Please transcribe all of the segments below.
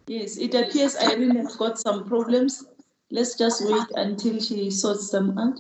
Yes, it appears Irene has got some problems. Let's just wait until she sorts them out.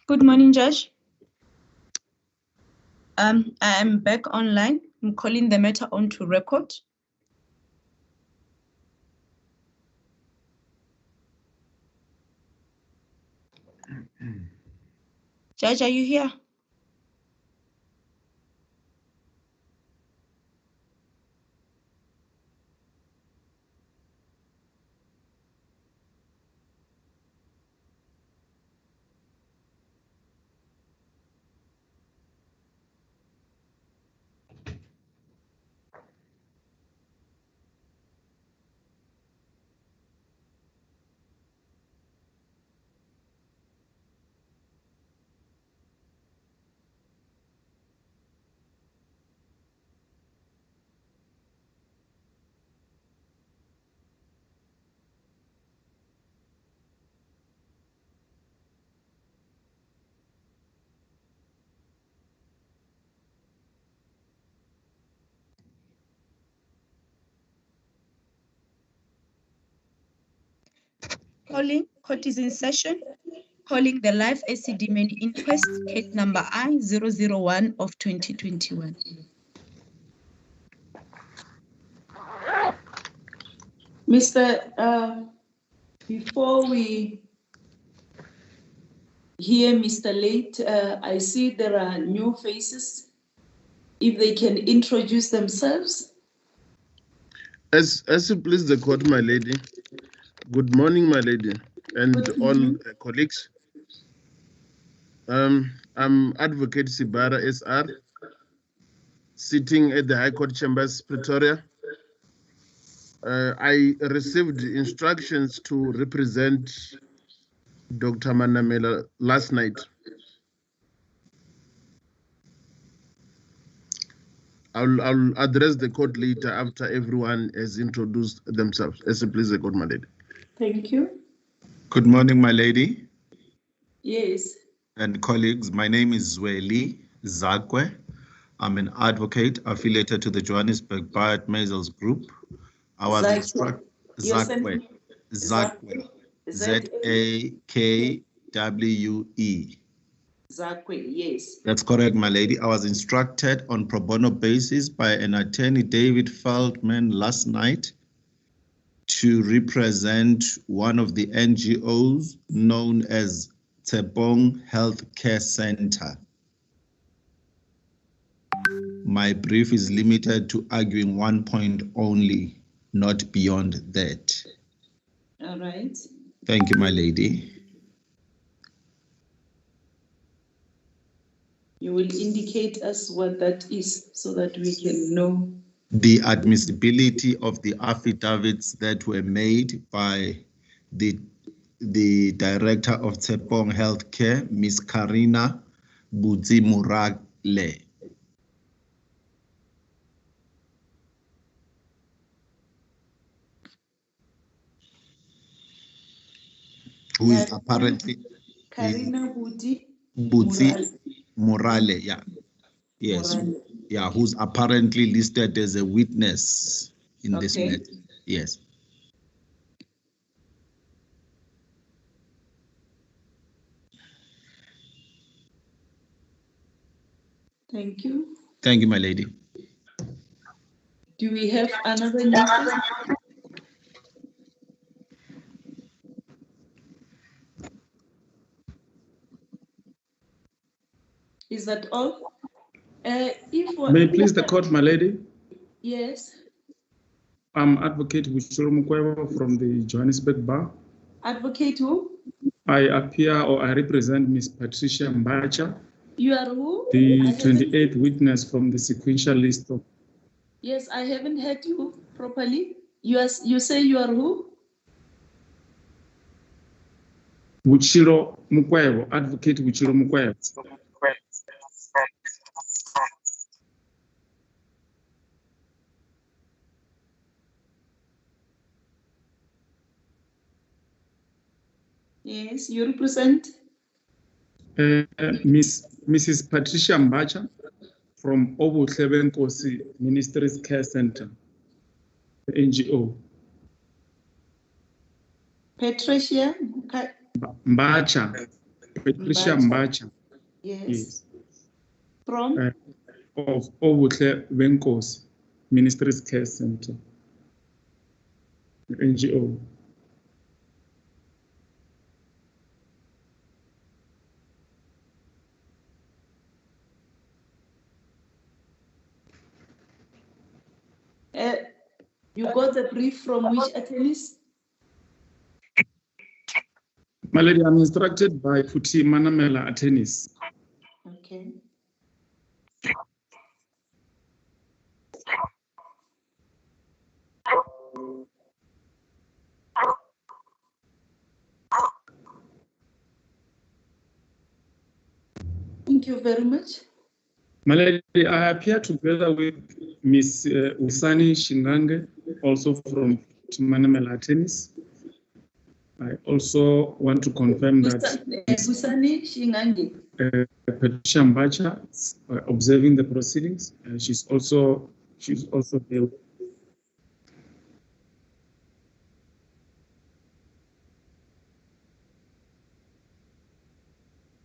Good morning, Judge. I am back online. I'm calling the matter onto record. Judge, are you here? Calling, court is in session. Calling the live Esidimeni Inquest, case number I-001 of 2021. Mr. Before we hear Mr. Late, I see there are new faces. If they can introduce themselves. As you please the court, my lady. Good morning, my lady, and all colleagues. I'm Advocate Sibara SR, sitting at the High Court Chambers, Pretoria. I received instructions to represent Dr. Manamela last night. I'll address the court later after everyone has introduced themselves. As you please the court, my lady. Thank you. Good morning, my lady. Yes. And colleagues, my name is Zweli Zakwe. I'm an advocate affiliated to the Johannesburg Bayard Maisels Group. I was instructed Zakwe. Zakwe. Z-A-K-W-E. Zakwe, yes. That's correct, my lady. I was instructed on pro bono basis by an attorney, David Feldman, last night to represent one of the NGOs known as Tebong Healthcare Center. My brief is limited to arguing one point only, not beyond that. All right. Thank you, my lady. You will indicate us what that is so that we can know. The admissibility of the affidavits that were made by the Director of Tshepong Healthcare, Ms. Karina Budzimurale. Who is apparently Karina Murale, yeah. Yes. Murale. Yeah, who's apparently listed as a witness in this matter. Yes. Thank you. Thank you, my lady. Do we have another new face? Is that all? May it please the court, my lady? Yes. I'm Advocate Buchiro Mukwebo from the Johannesburg Bar. Advocate who? I appear or I represent Ms. Patricia Mbacha, You are who? the 28th witness from the sequential list of. Yes, I haven't heard you properly. You say you are who? Buchiro Mukwebo, Advocate Buchiro Mukwebo. Yes, you represent? Mrs. Patricia Mbacha from Obuhle Nkosi Ministries Care Center, the NGO. Patricia? Mbacha. Patricia Mbacha. Yes. From? Of Obuhle Nkosi Ministries Care Center, the NGO. You got the brief from which attorneys? My lady, I'm instructed by Futhi Manamela attorneys. Okay. Thank you very much. My lady, I appear together with Ms. Usani Shingange, also from Manamela attorneys. I also want to confirm that Usani Shingange. Patricia Mbacha is observing the proceedings. She's also there.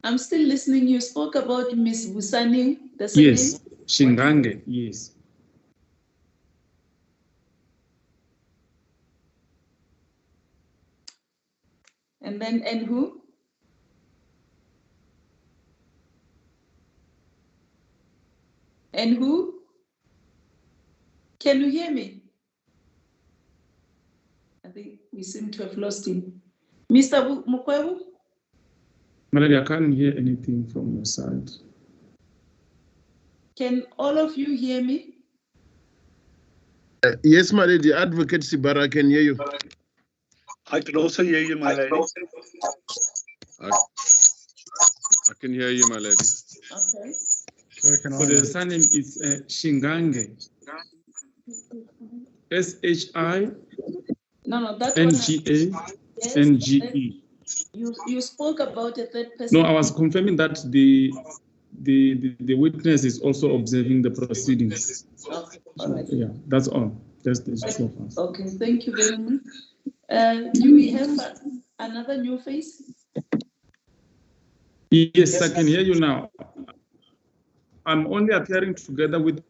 I'm still listening. You spoke about Ms. Busani, the second? Yes, Shingange, yes. And then, and who? And who? Can you hear me? I think we seem to have lost him. Mr. Mukwebo? Malady, I can't hear anything from your side. Can all of you hear me? Yes, my lady. Advocate Sibara can hear you. I can also hear you, my lady. I can hear you, my lady. Okay. So the surname is Shingange. SHI No, that NGA NGE. You spoke about a third person. No, I was confirming that the witness is also observing the proceedings. Okay. All right. Yeah, that's all. Just the two of us. Okay, thank you very much. Do we have another new face? Yes, I can hear you now. I'm only appearing together with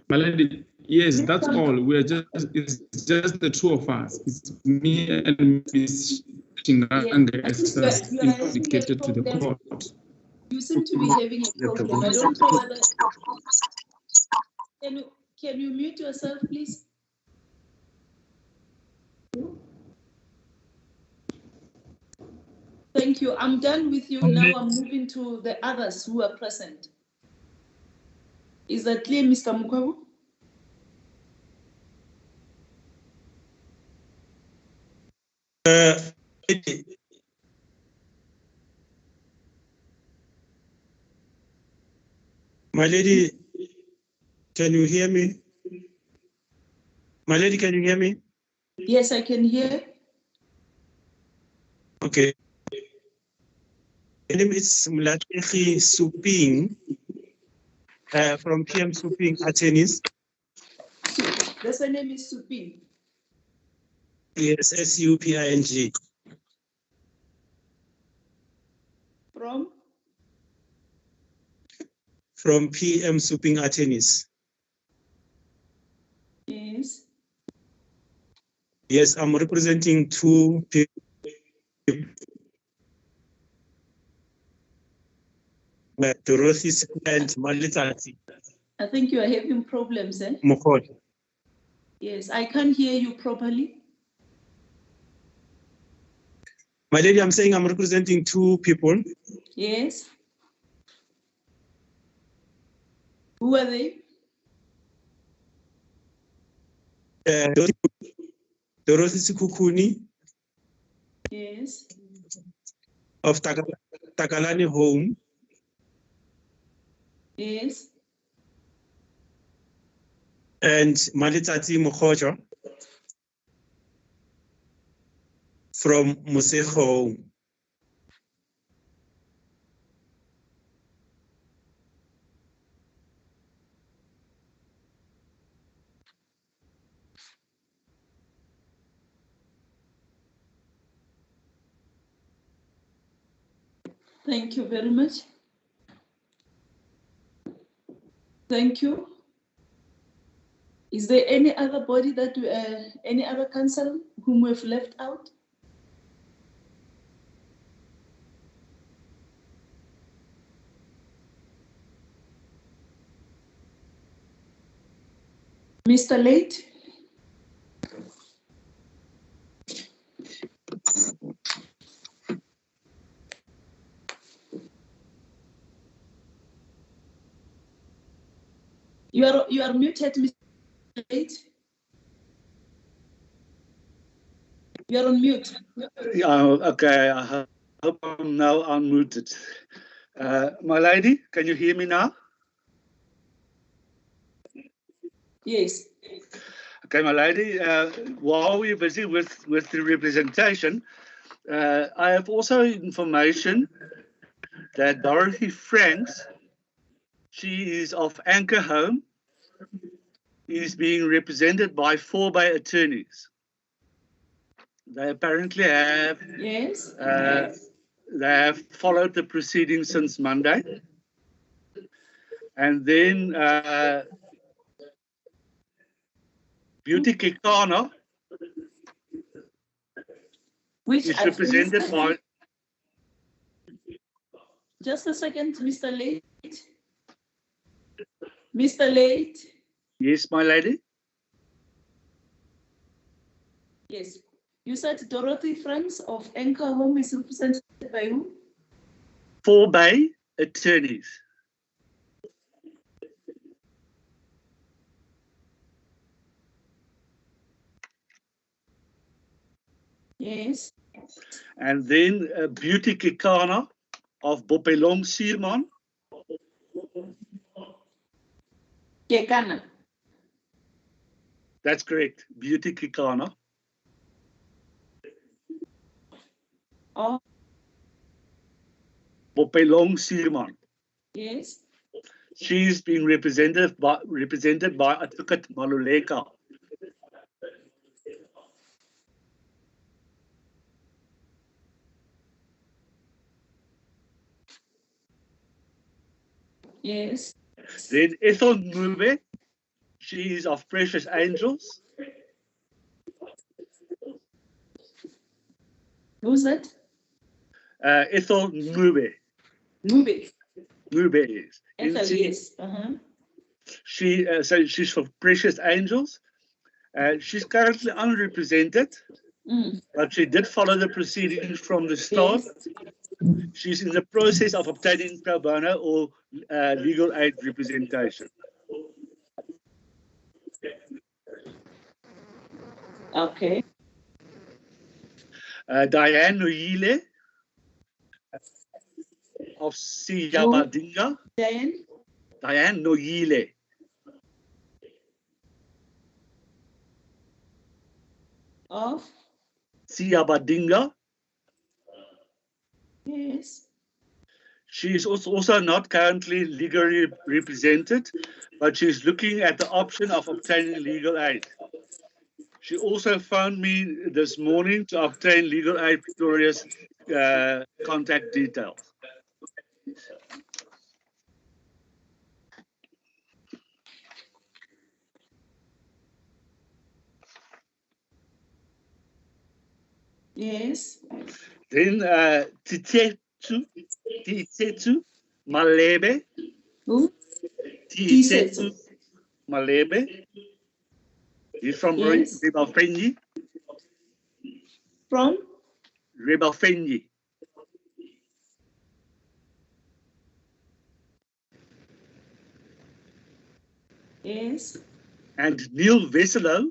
my lady. Yes, that's all. It's just the two of us. It's me and Ms. Shingange, as indicated to the court. You seem to be having a problem. I don't know whether. Can you mute yourself, please? Thank you. I'm done with you. Now I'm moving to the others who are present. Is that clear, Mr. Mukwabu? My lady, can you hear me? My lady, can you hear me? Yes, I can hear. Okay. My name is Mlatehi Suping from PM Suping Attorneys. The surname is Suping. Yes, SUPING. From PM Suping Attorneys. Yes. Yes, I'm representing two people. Dorothy and Malitati. I think you are having problems, eh? Mokot. Yes, I can't hear you properly. My lady, I'm saying I'm representing two people. Yes. Who are they? Dorothy Sikukuni. Yes. Of Takalani Home. Yes. And Malitati Mokhojo from Museho. Thank you very much. Thank you. Is there any other body that, any other council whom we've left out? Mr. Late? You are muted, Mr. Late. You are on mute. Yeah, okay. I hope I'm now unmuted. My lady, can you hear me now? Yes. Okay, my lady, while we're busy with the representation, I have also information that Dorothy Franks, she is of Anchor Home, is being represented by 4 Bay attorneys. They apparently have, Yes. they have followed the proceedings since Monday. And then Beauty Kekana is represented by... Just a second, Mr. Late. Mr. Late. Yes, my lady? Yes. You said Dorothy Franks of Anchor Home is represented by who? 4 Bay attorneys. Yes. And then Beauty Kekana of Bopelong Sierman. Kekana. That's correct, Beauty Kekana. Oh. Bopelong Sierman. Yes. She's been represented by Advocate Maluleka. Yes. Then Ethel Nube, she is of Precious Angels. Who's that? Ethel Nube. Nube. Mube is. Ethel, yes. So she's for Precious Angels. She's currently unrepresented, but she did follow the proceedings from the start. Yes. She's in the process of obtaining pro bono or legal aid representation. Okay. Diane Noyile of Siyabadinga. Diane Noyile. Of? Siyabadinga. Yes. She is also not currently legally represented, but she's looking at the option of obtaining legal aid. She also phoned me this morning to obtain legal aid Pretoria's contact details. Yes. Then Titsetu Malebe. Who? Titsetu Malebe. He's from Yes. Rebelfenyi. From? Rebelfenyi. Yes. And Neil Wesselo.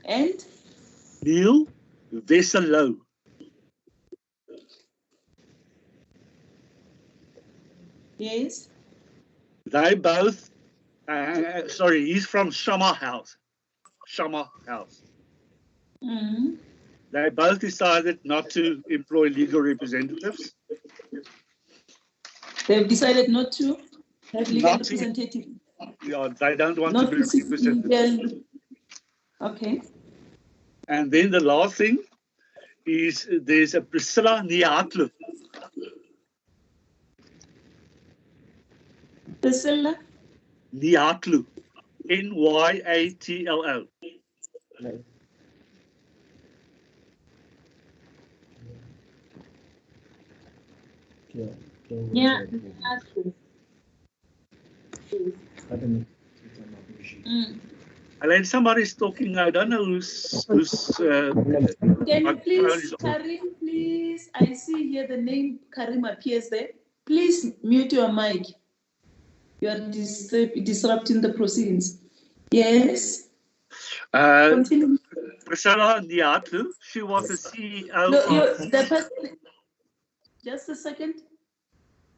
And? Neil Wesselo. Yes. They both, sorry, he's from Shama House. Shama House. They both decided not to employ legal representatives. They've decided not to have legal representative. Yeah, they don't want Not to be represented. legal. Okay. And then the last thing is there's a Priscilla Niatlu. Priscilla? Niatlu. Nyatlo. Yeah. And then somebody's talking. I don't know who's Can you please, Karim, please? I see here the name Karim appears there. Please mute your mic. You are disrupting the proceedings. Yes. Continue. Priscilla Niatlu, she was the CEO Just a second.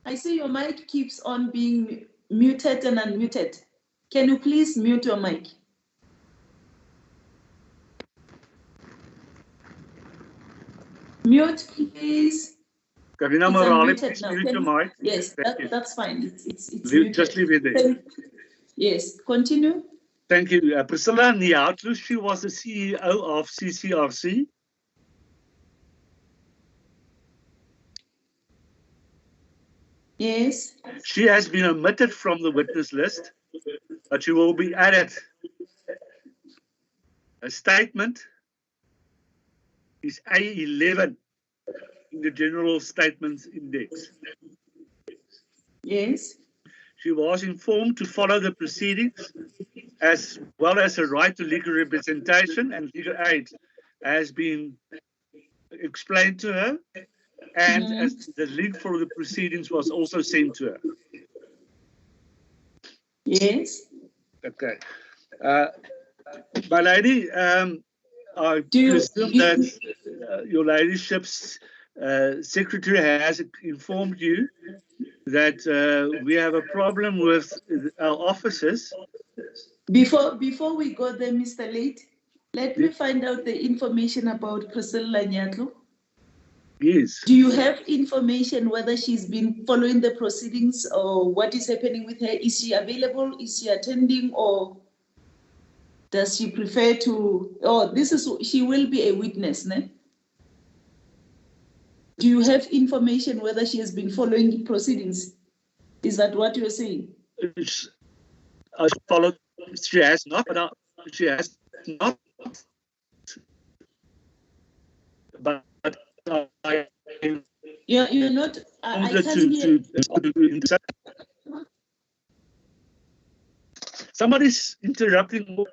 I see your mic keeps on being muted and unmuted. Can you please mute your mic? Mute, please. Karina Morale, please mute your mic. Yes, that's fine. It's just leave it there. Yes, continue. Thank you. Priscilla Niatlu, she was the CEO of CCRC. Yes. She has been omitted from the witness list, but she will be added. A statement is A11 in the General Statements Index. Yes. She was informed to follow the proceedings as well as a right to legal representation and legal aid has been explained to her, and as the link for the proceedings was also sent to her. Yes. Okay. My lady, I presume that your ladyship's secretary has informed you that we have a problem with our officers. Before we go there, Mr. Late, let me find out the information about Priscilla Nyatlu. Yes. Do you have information whether she's been following the proceedings or what is happening with her? Is she available? Is she attending, or does she prefer to? Oh, she will be a witness, ne? Do you have information whether she has been following the proceedings? Is that what you're saying? She has not, but she has not. But You're not I can't hear. Somebody's interrupting.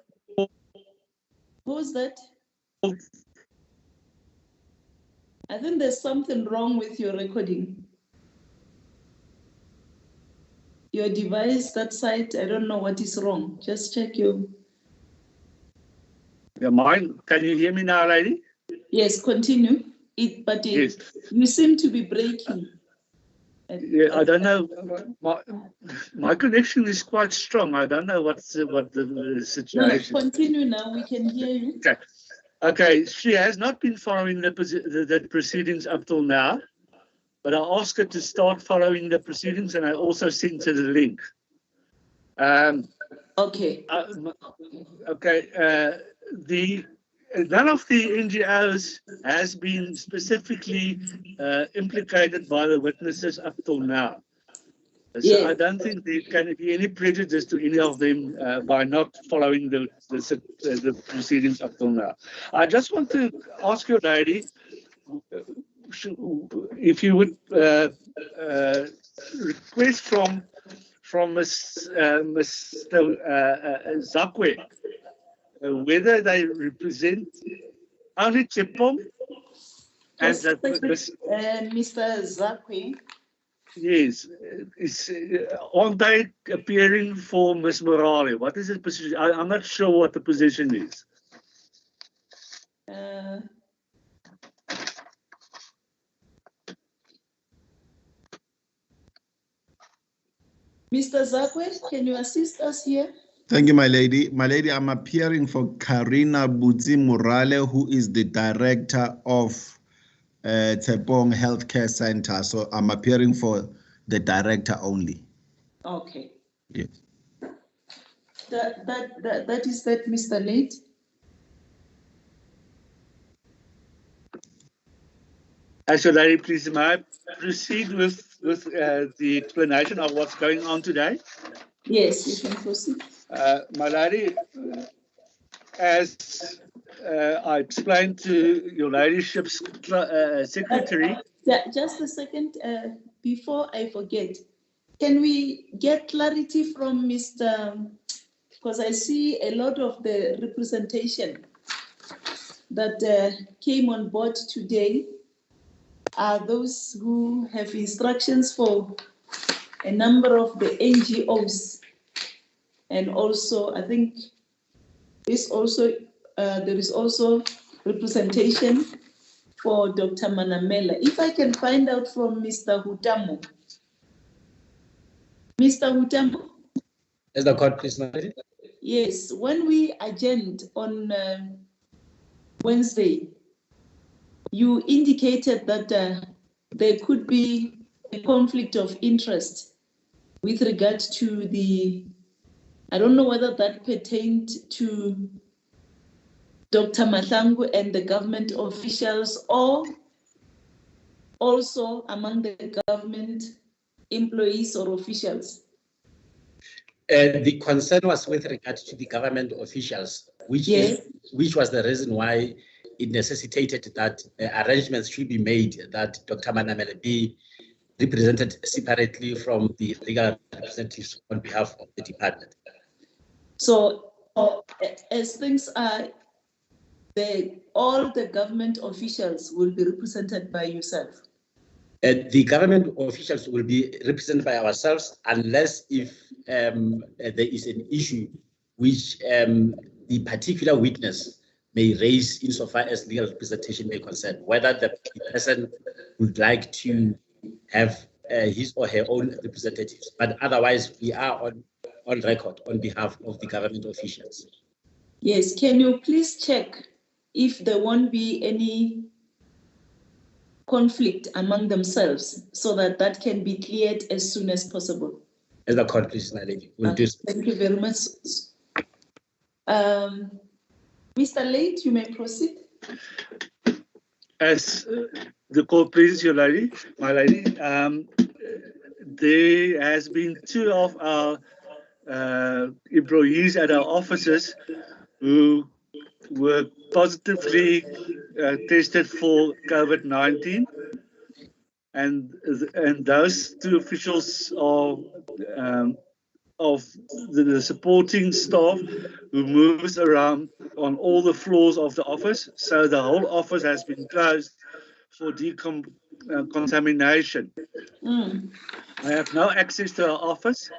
Who's that? I think there's something wrong with your recording. Your device, that side, I don't know what is wrong. Just check your... Yeah, mine. Can you hear me now, lady? Yes, continue. Yes. You seem to be breaking. Yeah, I don't know. My connection is quite strong. I don't know what the situation. No, continue now. We can hear you. Okay. Okay. She has not been following the proceedings up till now, but I asked her to start following the proceedings, and I also sent her the link. Okay. Okay. None of the NGOs has been specifically implicated by the witnesses up till now. So Yes. I don't think there can be any prejudice to any of them by not following the proceedings up till now. I just want to ask you, lady, if you would request from Mr. Zakwe, whether they represent only Chepom and Just Mr. Zakwe. Yes, aren't they appearing for Ms. Morale? What is the position? I'm not sure what the position is. Mr. Zakwe, can you assist us here? Thank you, my lady. My lady, I'm appearing for Karina Budzi Morale, who is the director of Tepong Healthcare Center. So I'm appearing for the director only. Okay. Yes. That is that, Mr. Late. So, lady, please, may I proceed with the explanation of what's going on today? Yes, you can proceed. My lady, as I explained to your ladyship's secretary. Just a second, before I forget, can we get clarity from Mr. Because I see a lot of the representation that came on board today are those who have instructions for a number of the NGOs. And also, I think there is also representation for Dr. Manamela. If I can find out from Mr. Hutamo. Mr. Hutamo? Is the court, please? Yes, when we adjourned on Wednesday, you indicated that there could be a conflict of interest with regard to the, I don't know whether that pertained to Dr. Mahlangu and the government officials or also among the government employees or officials. The concern was with regard to the government officials, which was the reason why it necessitated that arrangements should be made that Dr. Manamela be represented separately from the legal representatives on behalf of the department. So, as things are, all the government officials will be represented by yourself? The government officials will be represented by ourselves unless if there is an issue which the particular witness may raise insofar as legal representation may concern, whether the person would like to have his or her own representatives. But otherwise, we are on record on behalf of the government officials. Yes, can you please check if there won't be any conflict among themselves so that that can be cleared as soon as possible? As the court, please, my lady. We'll do so. Thank you very much. Mr. Late, you may proceed. As the court pleases you, lady, my lady, there has been two of our employees at our offices who were positively tested for COVID-19. and those two officials are of the supporting staff who moves around on all the floors of the office. So the whole office has been closed for contamination. I have no access to our office.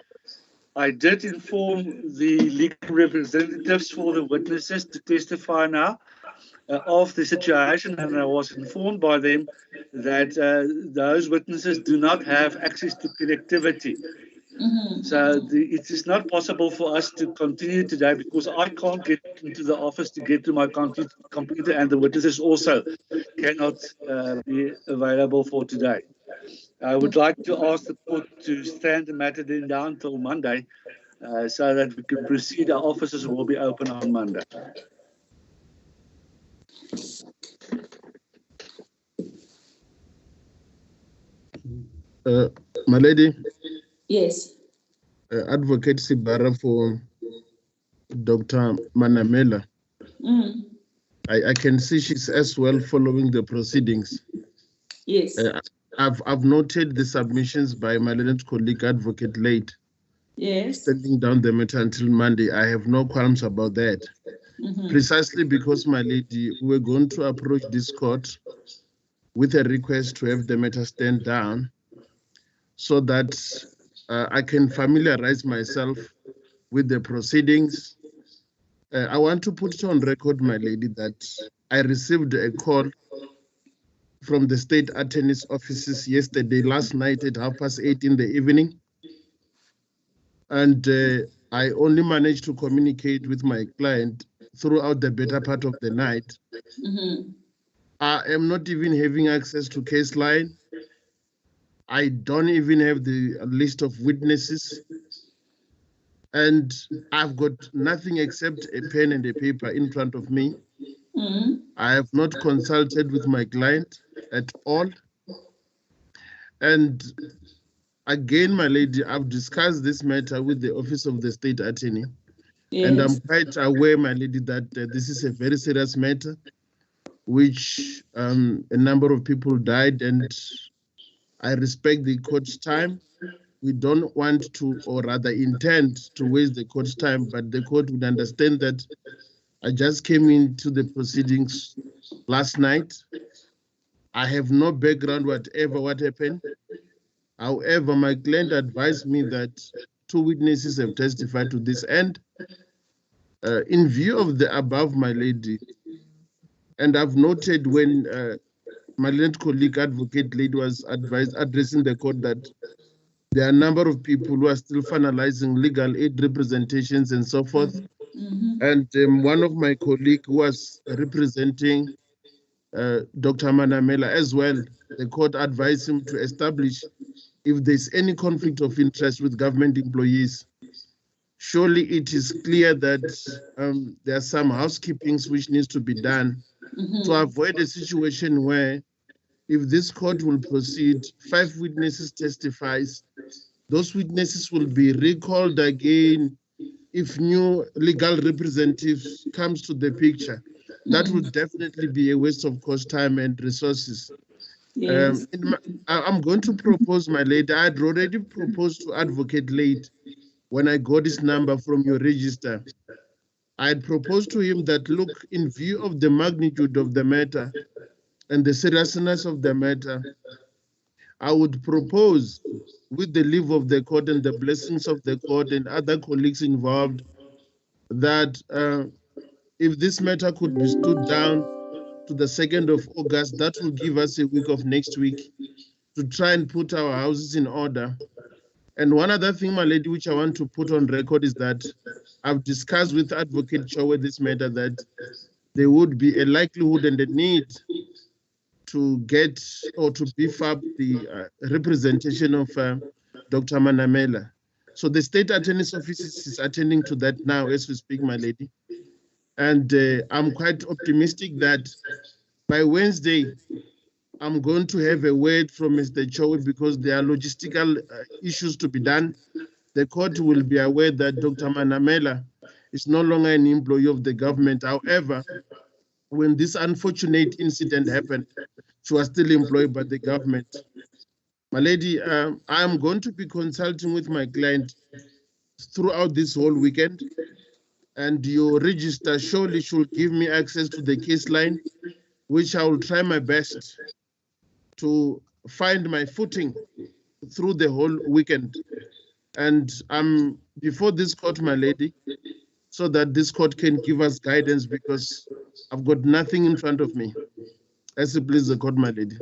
I did inform the legal representatives for the witnesses to testify now of the situation, and I was informed by them that those witnesses do not have access to connectivity. So it is not possible for us to continue today because I can't get into the office to get to my computer, and the witnesses also cannot be available for today. I would like to ask the court to stand the matter then down till Monday so that we can proceed. Our offices will be open on Monday. My lady. Yes. Advocate Sibara for Dr. Manamela. I can see she's as well following the proceedings. Yes. I've noted the submissions by my learned colleague Advocate Late. Yes. Standing down the matter until Monday. I have no qualms about that. Precisely because, my lady, we're going to approach this court with a request to have the matter stand down so that I can familiarize myself with the proceedings. I want to put it on record, my lady, that I received a call from the state attorney's offices last night at 8:30 in the evening. And I only managed to communicate with my client throughout the better part of the night. I am not even having access to case line. I don't even have the list of witnesses. And I've got nothing except a pen and a paper in front of me. I have not consulted with my client at all. And again, my lady, I've discussed this matter with the Office of the State Attorney. Yes. And I'm quite aware, my lady, that this is a very serious matter, which a number of people died, and I respect the court's time. We don't want to, or rather intend to waste the court's time, but the court would understand that I just came into the proceedings last night. I have no background whatever what happened. However, my client advised me that 2 witnesses have testified to this end. In view of the above, my lady, and I've noted when my learned colleague Advocate Lady was addressing the court that there are a number of people who are still finalizing legal aid representations and so forth. And one of my colleagues who was representing Dr. Manamela as well, the court advised him to establish if there's any conflict of interest with government employees. Surely it is clear that there are some housekeepings which needs to be done to avoid a situation where if this court will proceed, 5 witnesses testifies, those witnesses will be recalled again if new legal representatives comes to the picture. That would definitely be a waste of cost, time and resources. Yes. I'm going to propose, my lady, I had already proposed to Advocate Late when I got this number from your register. I had proposed to him that, look, in view of the magnitude of the matter and the seriousness of the matter, I would propose, with the leave of the court and the blessings of the court and other colleagues involved, that if this matter could be stood down to the 2nd of August, that will give us a week of next week to try and put our houses in order. And one other thing, my lady, which I want to put on record is that I've discussed with Advocate Chowe this matter that there would be a likelihood and a need to get or to beef up the representation of Dr. Manamela. So the State Attorney's Office is attending to that now as we speak, my lady. And I'm quite optimistic that by Wednesday, I'm going to have a word from Mr. Chowe because there are logistical issues to be done. The court will be aware that Dr. Manamela is no longer an employee of the government. However, when this unfortunate incident happened, she was still employed by the government. My lady, I am going to be consulting with my client throughout this whole weekend, and your register surely should give me access to the case line, which I will try my best to find my footing through the whole weekend. And I'm before this court, my lady, so that this court can give us guidance, because I've got nothing in front of me. As it please the court, my lady.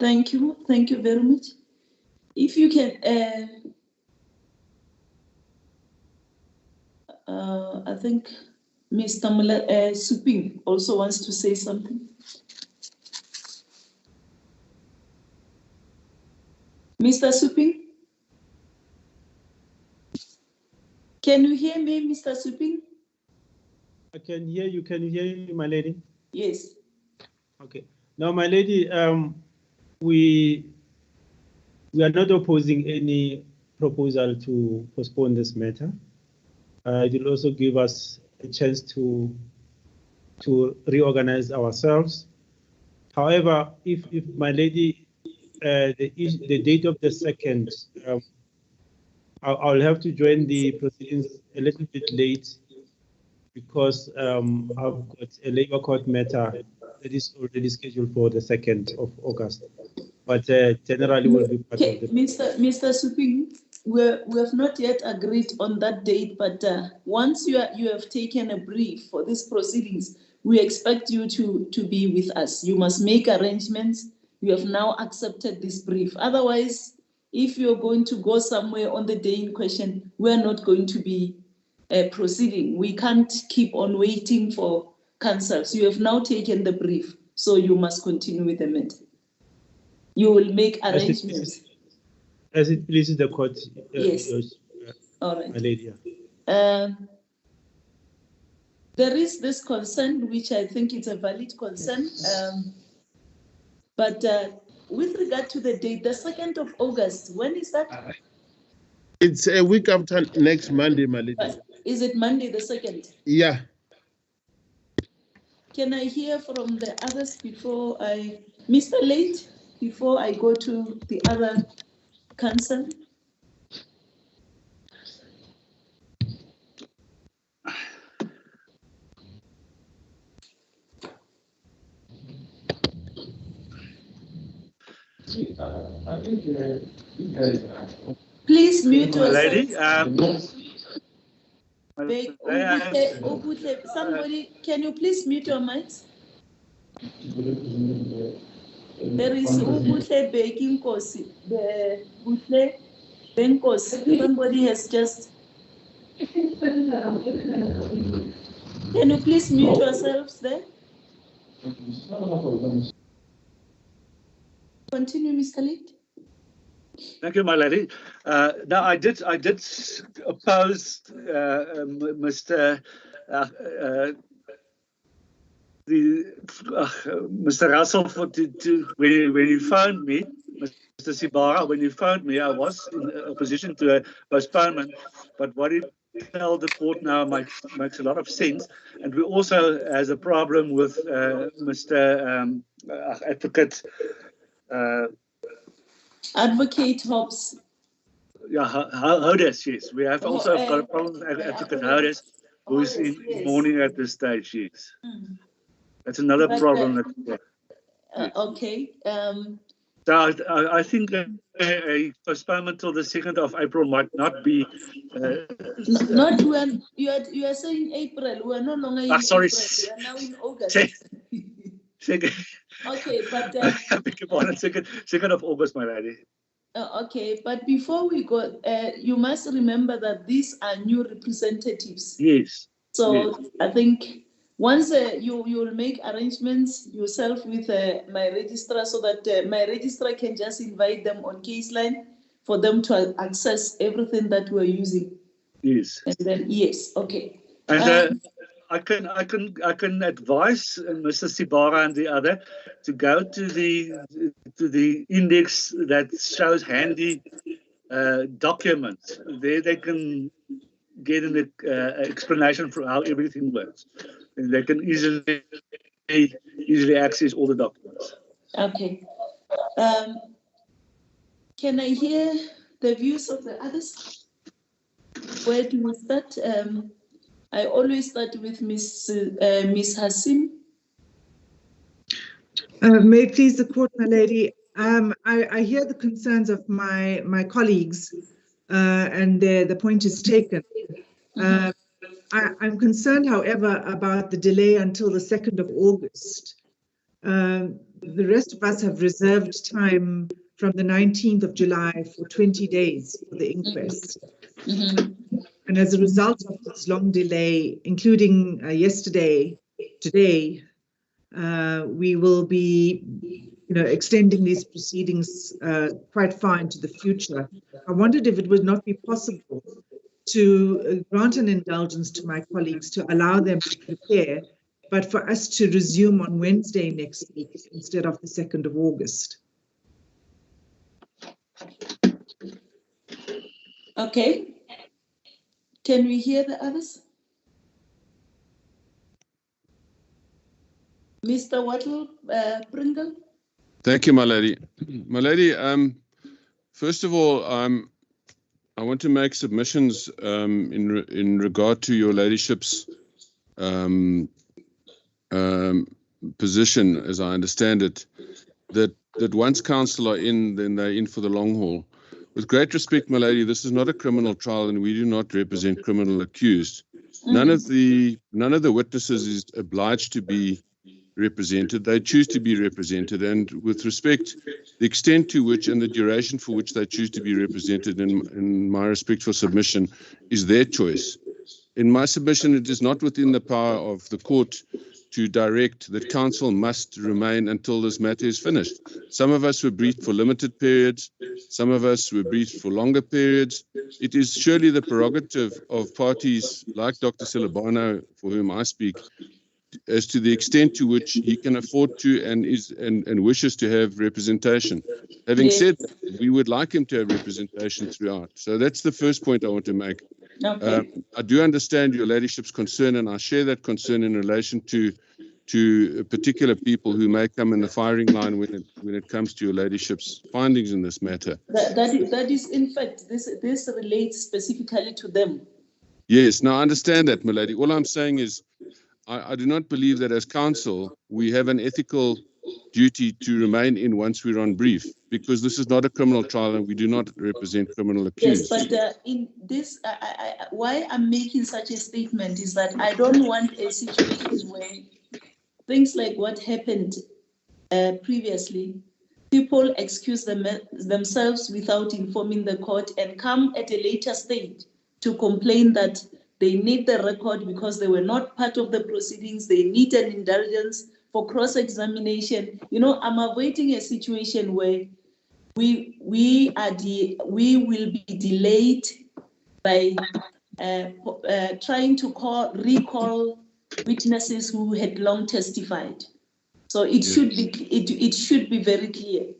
Thank you very much. If you can, I think Mr. Suping also wants to say something. Mr. Suping? Can you hear me, Mr. Suping? I can hear you. Can you hear me, my lady? Yes. Okay. Now, my lady, we are not opposing any proposal to postpone this matter. It will also give us a chance to reorganize ourselves. However, if my lady, the date of the 2nd, I'll have to join the proceedings a little bit late, because I've got a labor court matter that is already scheduled for the 2nd of August. But generally will be part of the... Mr. Suping, we have not yet agreed on that date, but once you have taken a brief for these proceedings, we expect you to be with us. You must make arrangements. You have now accepted this brief. Otherwise, if you're going to go somewhere on the day in question, we're not going to be proceeding. We can't keep on waiting for counsels. You have now taken the brief, so you must continue with the matter. You will make arrangements. As it pleases the court. Yes. All right. My lady. There is this concern, which I think is a valid concern. But with regard to the date, the 2nd of August, when is that? It's a week after next Monday, my lady. Is it Monday the 2nd? Yeah. Can I hear from the others before Mr. Late, before I go to the other counsel? Please mute yourself. Lady, somebody, can you please mute your mics? There is Ubuhle Baking Kosi. The Butle Benkosi. Somebody has just. Can you please mute yourselves there? Continue, Mr. Leet. Thank you, my lady. Now, I did oppose Mr. Mr. Russell when he phoned me, Mr. Sibara, when he phoned me, I was in opposition to a postponement. But what he told the court now makes a lot of sense. And we also has a problem with Mr. Advocate. Advocate Hobbs. Yeah, Hodes, yes. We have also got a problem with Advocate Hodes, who's in mourning at this stage, yes. That's another problem. Okay. So I think a postponement till the 2nd of April might not be. Not when you are saying April. We are no longer in sorry. April. We are now in August. Okay, but I beg your pardon, 2nd of August, my lady. Okay, but before we go, you must remember that these are new representatives. Yes. So yes. I think once you will make arrangements yourself with my registrar, so that my registrar can just invite them on case line for them to access everything that we're using. Yes. And then yes, okay. And I can advise Mr. Sibara and the other to go to the index that shows handy documents. There they can get an explanation for how everything works, and they can easily access all the documents. Okay. Can I hear the views of the others? Where do we start? I always start with Miss Hassim. May it please the court, my lady. I hear the concerns of my colleagues, and the point is taken. I'm concerned, however, about the delay until the 2nd of August. The rest of us have reserved time from the 19th of July for 20 days for the inquest. And as a result of this long delay, including yesterday, today, we will be, extending these proceedings quite far into the future. I wondered if it would not be possible to grant an indulgence to my colleagues to allow them to prepare, but for us to resume on Wednesday next week instead of the 2nd of August. Okay. Can we hear the others? Mr. Wattle, Pringle? Thank you, my lady. My lady, first of all, I want to make submissions in regard to your ladyship's position, as I understand it, that once counsel are in, then they're in for the long haul. With great respect, my lady, this is not a criminal trial, and we do not represent criminal accused. None of the witnesses is obliged to be represented. They choose to be represented, and with respect, the extent to which and the duration for which they choose to be represented, in my respectful submission, is their choice. In my submission, it is not within the power of the court to direct that counsel must remain until this matter is finished. Some of us were briefed for limited periods. Some of us were briefed for longer periods. It is surely the prerogative of parties like Dr. Silabano, for whom I speak, as to the extent to which he can afford to and wishes to have representation. Having said that, we would like him to have representation throughout. So that's the first point I want to make. Okay. I do understand your ladyship's concern, and I share that concern in relation to particular people who may come in the firing line when it comes to your ladyship's findings in this matter. That is in fact, this relates specifically to them. Yes, now I understand that, my lady. All I'm saying is I do not believe that as counsel we have an ethical duty to remain in once we're on brief, because this is not a criminal trial and we do not represent criminal accused. Yes, but in this, why I'm making such a statement is that I don't want a situation where things like what happened previously, people excuse themselves without informing the court and come at a later stage to complain that they need the record because they were not part of the proceedings. They need an indulgence for cross-examination. I'm avoiding a situation where we will be delayed by trying to recall witnesses who had long testified. So it should be very clear.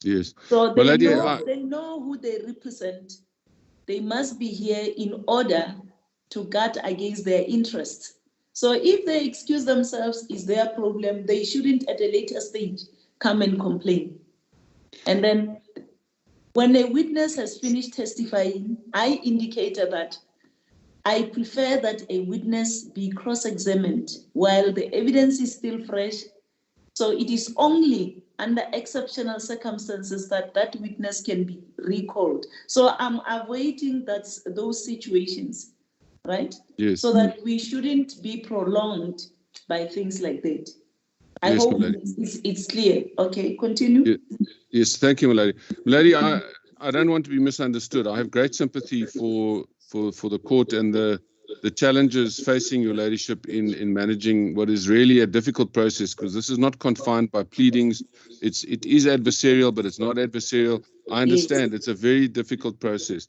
Yes. So they know who they represent. They must be here in order to guard against their interests. So if they excuse themselves, is their problem. They shouldn't at a later stage come and complain. And then when a witness has finished testifying, I indicated that I prefer that a witness be cross-examined while the evidence is still fresh. So it is only under exceptional circumstances that that witness can be recalled. So I'm avoiding those situations, right? Yes. So that we shouldn't be prolonged by things like that. I hope it's clear. Okay, continue. Yes, thank you, Malady. Malady, I don't want to be misunderstood. I have great sympathy for the court and the challenges facing your ladyship in managing what is really a difficult process, because this is not confined by pleadings. It is adversarial, but it's not adversarial. I understand it's a very difficult process.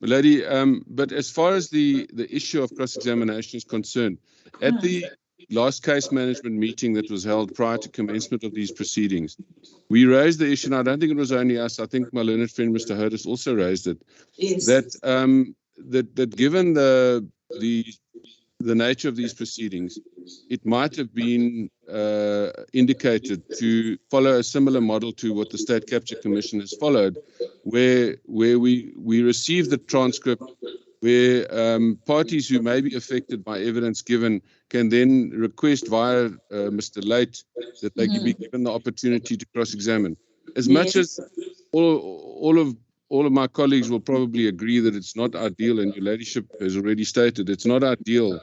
Malady, but as far as the issue of cross-examination is concerned, at the last case management meeting that was held prior to commencement of these proceedings, we raised the issue, and I don't think it was only us, I think my learned friend Mr. Hodis also raised it, that given the the nature of these proceedings, it might have been indicated to follow a similar model to what the State Capture Commission has followed, where we receive the transcript, where parties who may be affected by evidence given can then request via Mr. Late that they be given the opportunity to cross-examine. As much as all of my colleagues will probably agree that it's not ideal, and your ladyship has already stated it's not ideal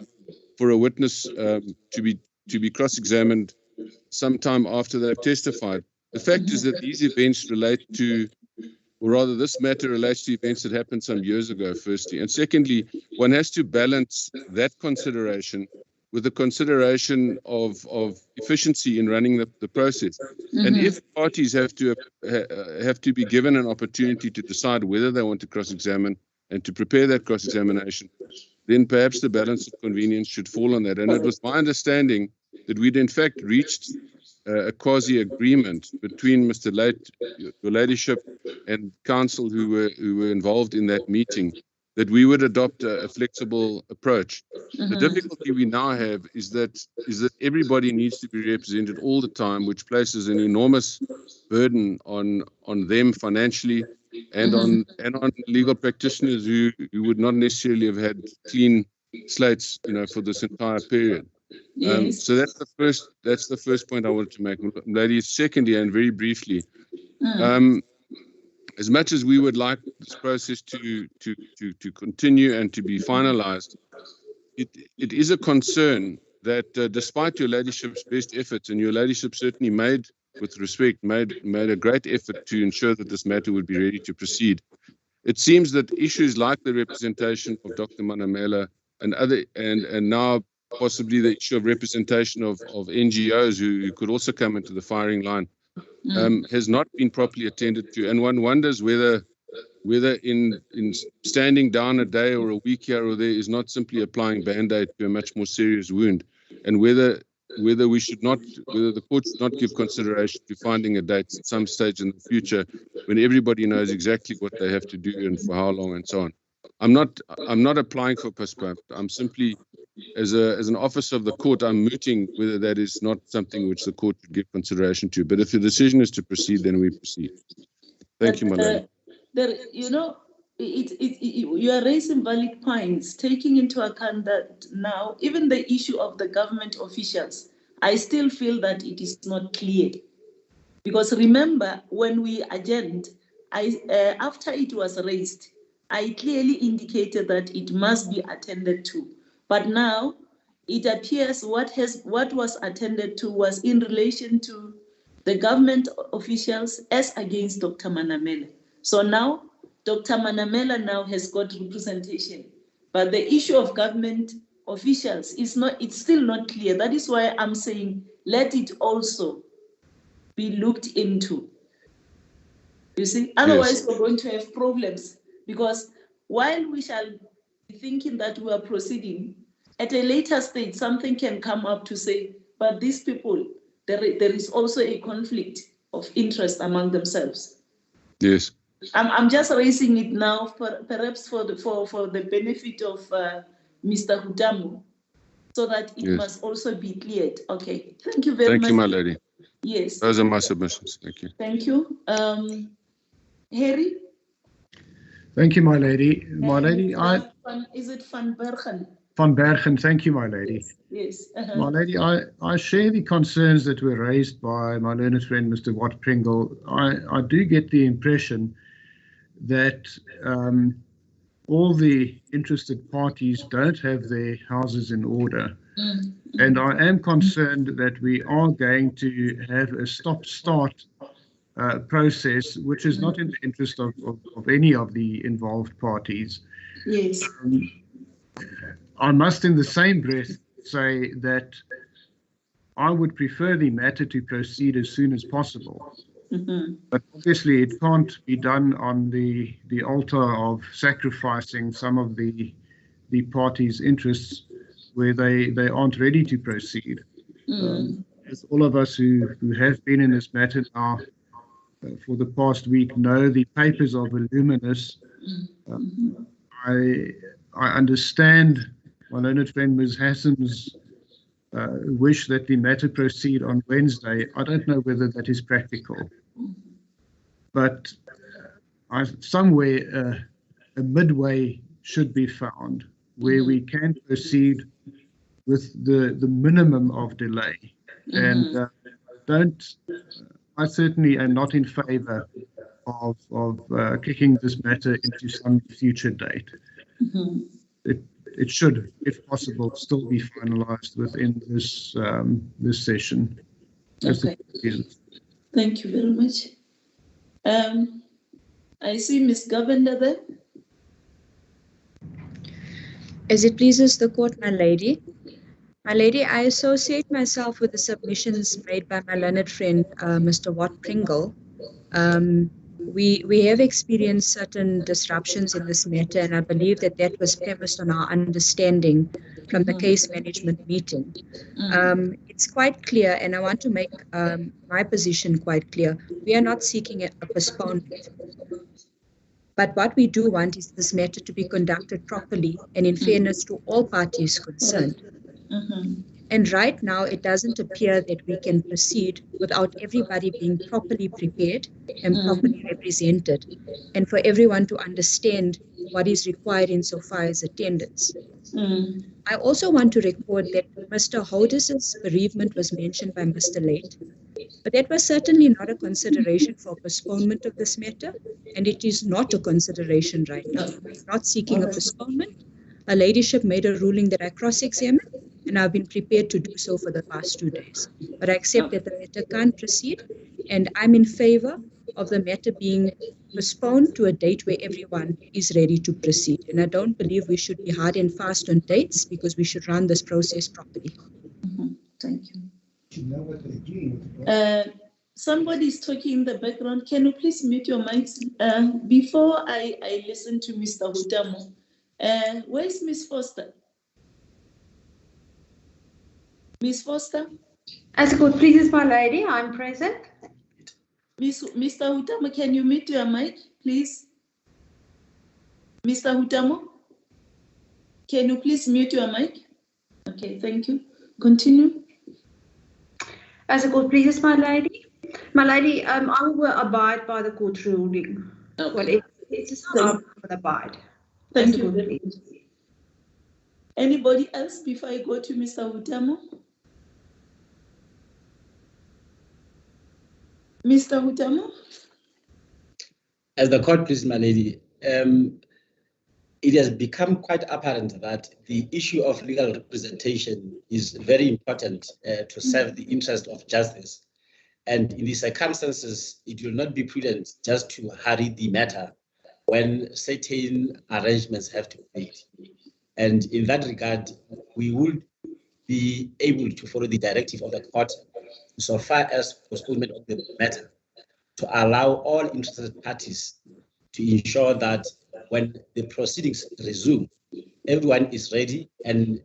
for a witness to be cross-examined sometime after they've testified. The fact is that these events relate to, or rather this matter relates to events that happened some years ago, firstly. And secondly, one has to balance that consideration with the consideration of efficiency in running the process. And if parties have to be given an opportunity to decide whether they want to cross-examine and to prepare that cross-examination, then perhaps the balance of convenience should fall on that. And it was my understanding that we'd in fact reached a quasi-agreement between Mr. Late, your ladyship, and counsel who were involved in that meeting, that we would adopt a flexible approach. The difficulty we now have is that everybody needs to be represented all the time, which places an enormous burden on them financially and on legal practitioners who would not necessarily have had clean slates, for this entire period. Yes. So that's the first point I wanted to make, ladies. Secondly, and very briefly, as much as we would like this process to continue and to be finalized, it is a concern that despite your ladyship's best efforts, and your ladyship certainly made a great effort to ensure that this matter would be ready to proceed, it seems that issues like the representation of Dr. Manamela and now possibly the issue of representation of NGOs who could also come into the firing line has not been properly attended to. And one wonders whether in standing down a day or a week here or there is not simply applying Band-Aid to a much more serious wound, and whether the court should not give consideration to finding a date at some stage in the future when everybody knows exactly what they have to do and for how long and so on. I'm not applying for postponement. I'm simply, as an officer of the court, I'm mooting whether that is not something which the court should give consideration to. But if the decision is to proceed, then we proceed. Thank you, my lady. You are raising valid points, taking into account that now, even the issue of the government officials, I still feel that it is not clear. Because remember, when we adjourned, after it was raised, I clearly indicated that it must be attended to. But now it appears what was attended to was in relation to the government officials as against Dr. Manamela. So now Dr. Manamela now has got representation, but the issue of government officials it's still not clear. That is why I'm saying let it also be looked into. You see, otherwise we're going to have problems, because while we shall be thinking that we are proceeding, at a later stage something can come up to say, but these people, there is also a conflict of interest among themselves. Yes. I'm just raising it now, perhaps for the benefit of Mr. Hutamu, so that it must also be cleared. Okay, thank you very much. Thank you, my lady. Yes. Those are my submissions. Thank you. Thank you. Harry? Thank you, my lady. My lady, is it Van Bergen? Van Bergen, thank you, my lady. Yes. My lady, I share the concerns that were raised by my learned friend, Mr. Watt Pringle. I do get the impression that all the interested parties don't have their houses in order. And I am concerned that we are going to have a stop-start process, which is not in the interest of any of the involved parties. Yes. I must in the same breath say that I would prefer the matter to proceed as soon as possible. But obviously it can't be done on the altar of sacrificing some of the parties' interests where they aren't ready to proceed. As all of us who have been in this matter now for the past week know, the papers are voluminous. I understand my learned friend Ms. Hassan's wish that the matter proceed on Wednesday, I don't know whether that is practical. But somewhere a midway should be found where we can proceed with the minimum of delay. And I certainly am not in favor of kicking this matter into some future date. It should, if possible, still be finalized within this this session. Okay. Thank you very much. I see Ms. Govender there. As it pleases the court, my lady. My lady, I associate myself with the submissions made by my learned friend, Mr. Watt Pringle. We have experienced certain disruptions in this matter, and I believe that that was premised on our understanding from the case management meeting. It's quite clear, and I want to make my position quite clear. We are not seeking a postponement. But what we do want is this matter to be conducted properly and in fairness to all parties concerned. And right now, it doesn't appear that we can proceed without everybody being properly prepared and properly represented, and for everyone to understand what is required insofar as attendance. I also want to record that Mr. Hodis's bereavement was mentioned by Mr. Late, but that was certainly not a consideration for postponement of this matter, and it is not a consideration right now. We're not seeking a postponement. Her ladyship made a ruling that I cross-examined, and I've been prepared to do so for the past 2 days. But I accept that the matter can't proceed, and I'm in favor of the matter being postponed to a date where everyone is ready to proceed. And I don't believe we should be hard and fast on dates, because we should run this process properly. Thank you. Somebody is talking in the background. Can you please mute your mics? Before I listen to Mr. Hutamo, where's Miss Foster? Miss Foster? As good pleases my lady, I'm present. Mr. Hutamo, can you mute your mic, please? Mr. Hutamo, can you please mute your mic? Okay, thank you. Continue. As good pleases my lady. My lady, I will abide by the court ruling. Okay. Whatever it is, I will abide. Thank you very much. Anybody else before I go to Mr. Hutamo? Mr. Hutamo? As the court please, my lady, it has become quite apparent that the issue of legal representation is very important to serve the interest of justice. And in the circumstances, it will not be prudent just to hurry the matter when certain arrangements have to be made. And in that regard, we would be able to follow the directive of the court so far as postponement of the matter, to allow all interested parties to ensure that when the proceedings resume, everyone is ready, and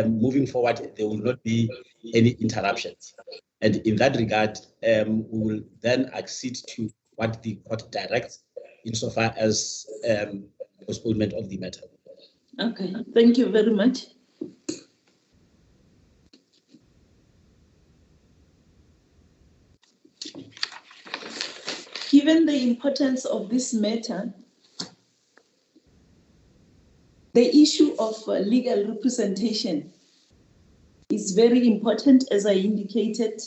moving forward, there will not be any interruptions. And in that regard, we will then accede to what the court directs insofar as postponement of the matter. Okay, thank you very much. Given the importance of this matter, the issue of legal representation is very important, as I indicated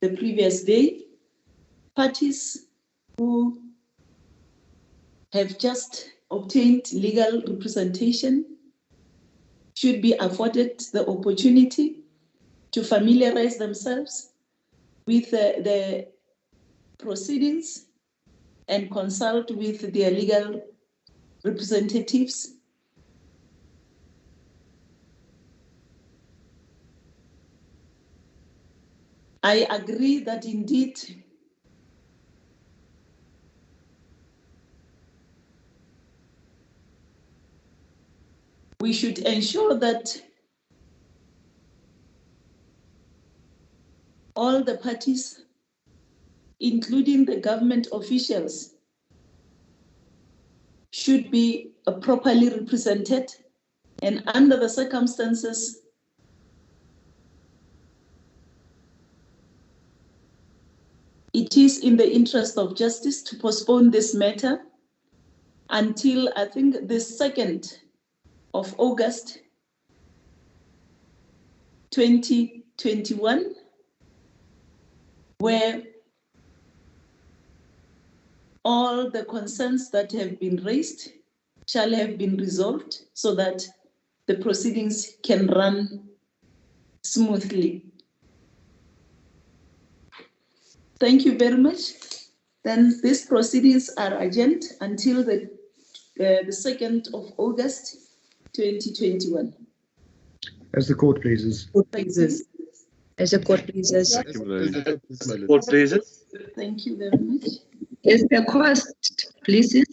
the previous day. Parties who have just obtained legal representation should be afforded the opportunity to familiarize themselves with the proceedings and consult with their legal representatives. I agree that indeed we should ensure that all the parties, including the government officials, should be properly represented And under the circumstances, it is in the interest of justice to postpone this matter until, I think, the 2nd of August 2021, where all the concerns that have been raised shall have been resolved so that the proceedings can run smoothly. Thank you very much. Then these proceedings are adjourned until the 2nd of August 2021. As the court pleases. Court pleases. As the court pleases. Court pleases. Thank you very much. As the court pleases.